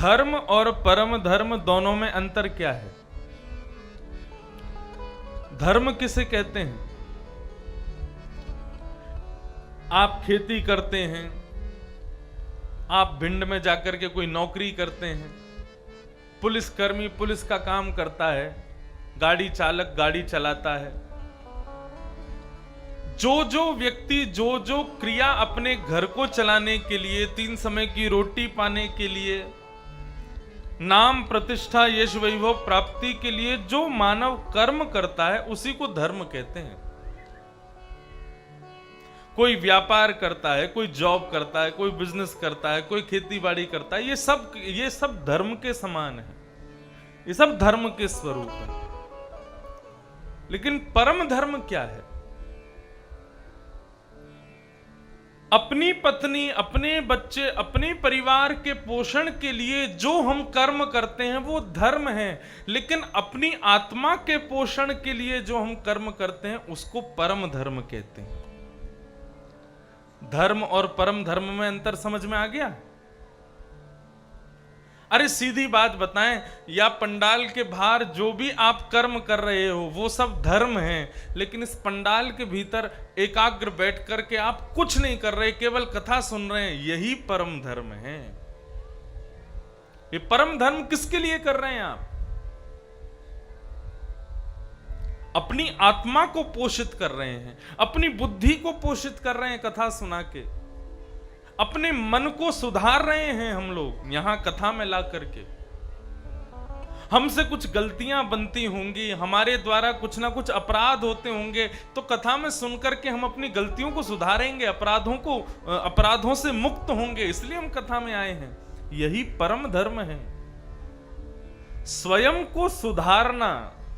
धर्म और परम धर्म दोनों में अंतर क्या है? धर्म किसे कहते हैं? आप खेती करते हैं, आप भिंड में जाकर के कोई नौकरी करते हैं, पुलिसकर्मी पुलिस का काम करता है, गाड़ी चालक गाड़ी चलाता है। जो व्यक्ति जो क्रिया अपने घर को चलाने के लिए, 3 समय की रोटी पाने के लिए, नाम प्रतिष्ठा यश वैभव प्राप्ति के लिए जो मानव कर्म करता है उसी को धर्म कहते हैं। कोई व्यापार करता है, कोई जॉब करता है, कोई बिजनेस करता है, कोई खेती बाड़ी करता है, ये सब धर्म के समान है, ये सब धर्म के स्वरूप है। लेकिन परम धर्म क्या है? अपनी पत्नी, अपने बच्चे, अपने परिवार के पोषण के लिए जो हम कर्म करते हैं वो धर्म है, लेकिन अपनी आत्मा के पोषण के लिए जो हम कर्म करते हैं उसको परम धर्म कहते हैं। धर्म और परम धर्म में अंतर समझ में आ गया? अरे सीधी बात बताएं, या पंडाल के बाहर जो भी आप कर्म कर रहे हो वो सब धर्म है, लेकिन इस पंडाल के भीतर एकाग्र बैठ करके आप कुछ नहीं कर रहे, केवल कथा सुन रहे हैं, यही परम धर्म है। ये परम धर्म किसके लिए कर रहे हैं आप? अपनी आत्मा को पोषित कर रहे हैं, अपनी बुद्धि को पोषित कर रहे हैं कथा सुना के, अपने मन को सुधार रहे हैं हम लोग यहां कथा में ला करके। हमसे कुछ गलतियां बनती होंगी, हमारे द्वारा कुछ ना कुछ अपराध होते होंगे, तो कथा में सुनकर के हम अपनी गलतियों को सुधारेंगे, अपराधों से मुक्त होंगे, इसलिए हम कथा में आए हैं। यही परम धर्म है। स्वयं को सुधारना,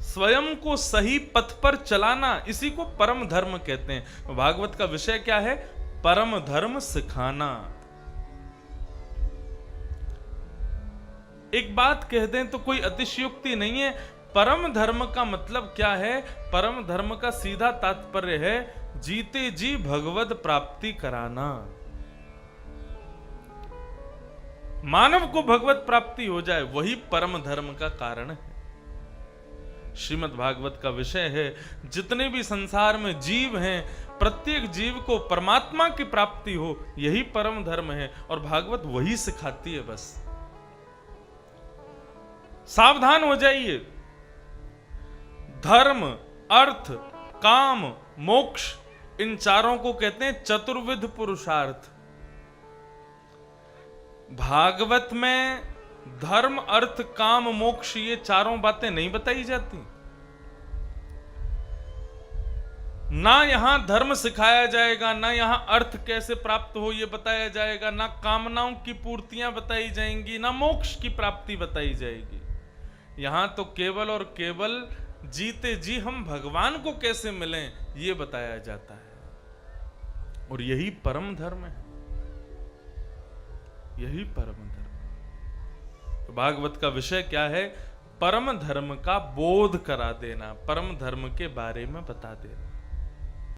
स्वयं को सही पथ पर चलाना, इसी को परम धर्म कहते हैं। भागवत का विषय क्या है? परम धर्म सिखाना। एक बात कह दें तो कोई अतिशयोक्ति नहीं है। परम धर्म का मतलब क्या है? परम धर्म का सीधा तात्पर्य है जीते जी भगवत प्राप्ति कराना। मानव को भगवत प्राप्ति हो जाए, वही परम धर्म का कारण है। श्रीमद् भागवत का विषय है जितने भी संसार में जीव हैं, प्रत्येक जीव को परमात्मा की प्राप्ति हो, यही परम धर्म है, और भागवत वही सिखाती है। बस सावधान हो जाइए। धर्म, अर्थ, काम, मोक्ष, इन चारों को कहते हैं चतुर्विध पुरुषार्थ। भागवत में धर्म, अर्थ, काम, मोक्ष, ये चारों बातें नहीं बताई जाती। ना यहां धर्म सिखाया जाएगा, ना यहां अर्थ कैसे प्राप्त हो ये बताया जाएगा, ना कामनाओं की पूर्तियां बताई जाएंगी, ना मोक्ष की प्राप्ति बताई जाएगी। यहां तो केवल और केवल जीते जी हम भगवान को कैसे मिलें ये बताया जाता है, और यही परम धर्म है, यही परम धर्म। तो भागवत का विषय क्या है? परम धर्म का बोध करा देना, परम धर्म के बारे में बता देना।